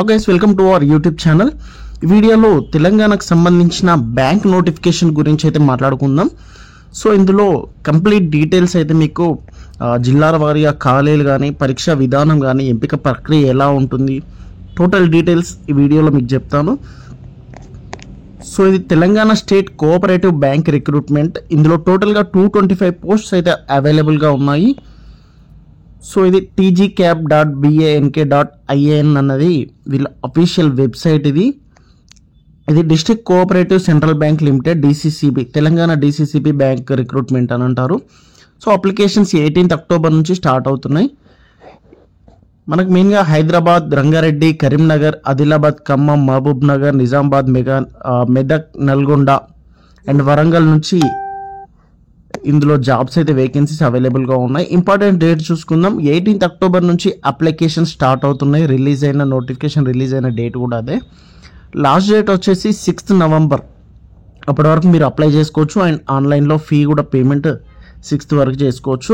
Okay guys, welcome to our YouTube channel. ఈ వీడియోలో తెలంగాణకు సంబంధించిన బ్యాంక్ నోటిఫికేషన్ గురించి అయితే మాట్లాడుకుందాం. సో ఇందులో కంప్లీట్ డీటెయిల్స్ అయితే మీకు జిల్లాల వారీగా ఖాళీలు కానీ, పరీక్షా విధానం కానీ, ఎంపిక ప్రక్రియ ఎలా ఉంటుంది, టోటల్ డీటెయిల్స్ ఈ వీడియోలో మీకు చెప్తాను. సో ఇది Telangana state cooperative bank recruitment. ఇందులో టోటల్గా 225 పోస్ట్స్ అయితే అవైలబుల్గా ఉన్నాయి. సో ఇది tgcap.bank.in అన్నది వీళ్ళ అఫీషియల్ వెబ్సైట్. ఇది district cooperative central bank limited DCCB, Telangana DCCB bank recruitment అని అంటారు. సో అప్లికేషన్స్ 18th అక్టోబర్ నుంచి స్టార్ట్ అవుతున్నాయి. మనకు మెయిన్గా హైదరాబాద్, రంగారెడ్డి, కరీంనగర్, ఆదిలాబాద్, ఖమ్మం, మహబూబ్ నగర్, నిజామాబాద్, మెదక్, నల్గొండ అండ్ వరంగల్ నుంచి ఇందులో జాబ్స్ అయితే వేకెన్సీస్ అవైలబుల్గా ఉన్నాయి. ఇంపార్టెంట్ డేట్ చూసుకుందాం. 18th అక్టోబర్ నుంచి అప్లికేషన్ స్టార్ట్ అవుతున్నాయి. నోటిఫికేషన్ రిలీజ్ అయిన డేట్ కూడా అదే. లాస్ట్ డేట్ వచ్చేసి 6th నవంబర్. అప్పటి వరకు మీరు అప్లై చేసుకోవచ్చు. అండ్ ఆన్లైన్లో ఫీ కూడా పేమెంట్ 6th వరకు చేసుకోవచ్చు.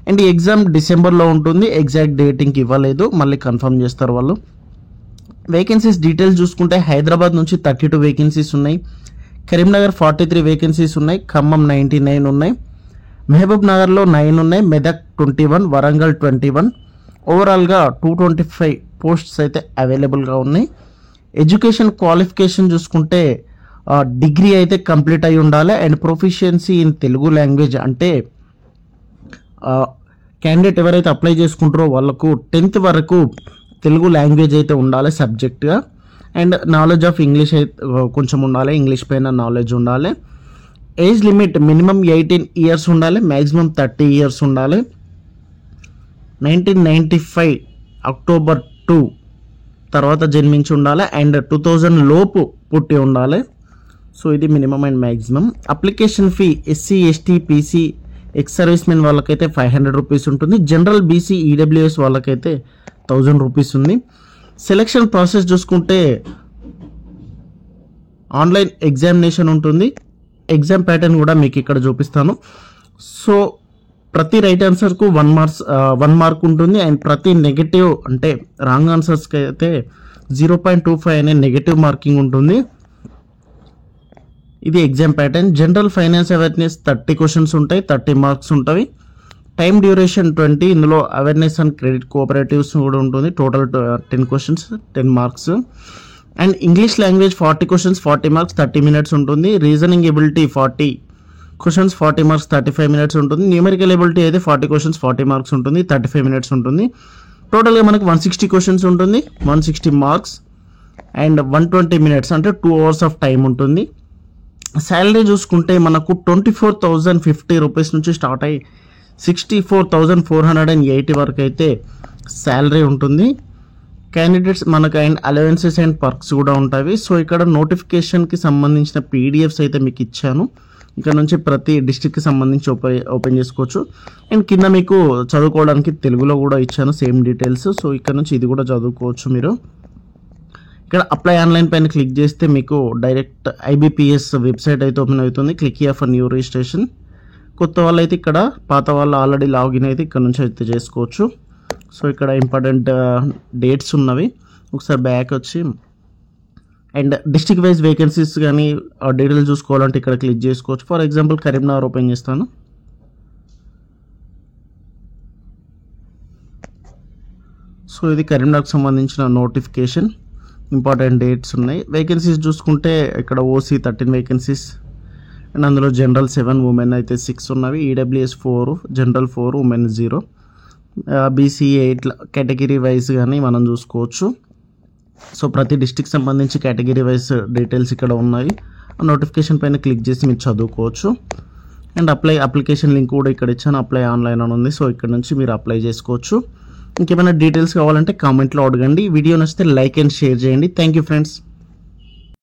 అండ్ ఈ ఎగ్జామ్ డిసెంబర్లో ఉంటుంది. ఎగ్జాక్ట్ డేట్ ఇంక ఇవ్వలేదు, మళ్ళీ కన్ఫర్మ్ చేస్తారు వాళ్ళు. వేకెన్సీస్ డీటెయిల్స్ చూసుకుంటే హైదరాబాద్ నుంచి 32 వేకెన్సీస్ ఉన్నాయి, కరీంనగర్ 43 వేకెన్సీస్ ఉన్నాయి, ఖమ్మం 99 ఉన్నాయి, మహబూబ్ నగర్లో 9 ఉన్నాయి, మెదక్ 21, వరంగల్ 21. ఓవరాల్గా 225 పోస్ట్స్ అయితే అవైలబుల్గా ఉన్నాయి. ఎడ్యుకేషన్ క్వాలిఫికేషన్ చూసుకుంటే డిగ్రీ అయితే కంప్లీట్ అయి ఉండాలి. And proficiency in Telugu language, అంటే క్యాండిడేట్ ఎవరైతే అప్లై చేసుకుంటారో వాళ్ళకు 10th వరకు తెలుగు లాంగ్వేజ్ అయితే ఉండాలి సబ్జెక్ట్గా. అండ్ నాలెడ్జ్ ఆఫ్ ఇంగ్లీష్ అయితే కొంచెం ఉండాలి, ఇంగ్లీష్ పైన నాలెడ్జ్ ఉండాలి. ఏజ్ లిమిట్ మినిమం 18 years ఉండాలి, మ్యాక్సిమం 30 years ఉండాలి. 1995 అక్టోబర్ 2 తర్వాత జన్మించి ఉండాలి. అండ్ 2000 లోపు పుట్టి ఉండాలి. సో ఇది minimum and maximum. Application fee SC, ST, PC, ex service men వాళ్ళకైతే 500 రూపీస్ ఉంటుంది. జనరల్ BC, EWS వాళ్ళకైతే 1000 రూపీస్ ఉంది. సెలక్షన్ ప్రాసెస్ చూసుకుంటే ఆన్లైన్ ఎగ్జామినేషన్ ఉంటుంది. ఎగ్జామ్ ప్యాటర్న్ కూడా మీకు ఇక్కడ చూపిస్తాను. సో ప్రతి రైట్ ఆన్సర్కు 1 మార్క్ ఉంటుంది. అండ్ ప్రతి నెగటివ్ అంటే రాంగ్ ఆన్సర్స్కి అయితే 0.25 అనే నెగటివ్ మార్కింగ్ ఉంటుంది. ఇది exam pattern. General finance awareness 30 questions ఉంటాయి, 30 మార్క్స్ ఉంటాయి. Time duration 20. ఇందులో అవేర్నెస్ అండ్ క్రెడిట్ కోఆపరేటివ్స్ కూడా ఉంటుంది. Total 10 questions, 10 marks. And English language 40 questions, 40 marks, 30 minutes ఉంటుంది. Reasoning ability 40 questions, 40 marks, 35 minutes ఉంటుంది. న్యూమెరికల్ ఎబిలిటీ అయితే 40 క్వశ్చన్స్, 40 మార్క్స్ ఉంటుంది, 35 minutes ఉంటుంది. టోటల్గా మనకు 160 క్వశ్చన్స్ ఉంటుంది, 160 మార్క్స్ అండ్ 120 minutes అంటే 2 hours ఆఫ్ టైం ఉంటుంది. శాలరీ చూసుకుంటే మనకు 24,050 రూపీస్ నుంచి స్టార్ట్ అయ్యి 64,480 వరకు అయితే శాలరీ ఉంటుంది. క్యాండిడేట్స్ మనకు అండ్ అలవెన్సెస్ అండ్ పర్క్స్ కూడా ఉంటాయి. సో ఇక్కడ నోటిఫికేషన్కి సంబంధించిన PDFs అయితే మీకు ఇచ్చాను. ఇక్కడ నుంచి ప్రతి డిస్ట్రిక్ట్కి సంబంధించి ఓపెన్ చేసుకోవచ్చు. అండ్ కింద మీకు చదువుకోవడానికి తెలుగులో కూడా ఇచ్చాను సేమ్ డీటెయిల్స్. సో ఇక్కడ నుంచి ఇది కూడా చదువుకోవచ్చు మీరు. ఇక్కడ అప్లై ఆన్లైన్ పైన క్లిక్ చేస్తే మీకు డైరెక్ట్ IBPS వెబ్సైట్ అయితే ఓపెన్ అవుతుంది. Click here for new registration. కొత్త వాళ్ళు అయితే ఇక్కడ, పాత వాళ్ళు ఆల్రెడీ లాగిన్ అయితే ఇక్కడ నుంచి అయితే చేసుకోవచ్చు. సో ఇక్కడ ఇంపార్టెంట్ డేట్స్ ఉన్నవి. ఒకసారి బ్యాక్ వచ్చి అండ్ డిస్ట్రిక్ట్ వైజ్ వేకెన్సీస్ కానీ డీటెయిల్స్ చూసుకోవాలంటే ఇక్కడ క్లిక్ చేసుకోవచ్చు. ఫర్ ఎగ్జాంపుల్ కరీంనగర్ ఓపెన్ చేస్తాను. సో ఇది కరీంనగర్కి సంబంధించిన నోటిఫికేషన్. ఇంపార్టెంట్ డేట్స్ ఉన్నాయి. వేకెన్సీస్ చూసుకుంటే ఇక్కడ OC 13 వేకెన్సీస్ అండ్ అందులో జనరల్ 7, ఉమెన్ అయితే 6 ఉన్నవి. EWS 4, general 4, women 0. BCA ఇట్లా కేటగిరీ వైజ్ కానీ మనం చూసుకోవచ్చు. సో ప్రతి డిస్ట్రిక్ట్ సంబంధించి కేటగిరీ వైజ్ డీటెయిల్స్ ఇక్కడ ఉన్నాయి. నోటిఫికేషన్ పైన క్లిక్ చేసి మీరు చదువుకోవచ్చు. అండ్ అప్లికేషన్ లింక్ కూడా ఇక్కడ ఇచ్చాను. అప్లై ఆన్లైన్ అని ఉంది. సో ఇక్కడ నుంచి మీరు అప్లై చేసుకోవచ్చు. ఇంకేమైనా డీటెయిల్స్ కావాలంటే కామెంట్లో అడగండి. వీడియో నచ్చితే లైక్ అండ్ షేర్ చేయండి. Thank you friends.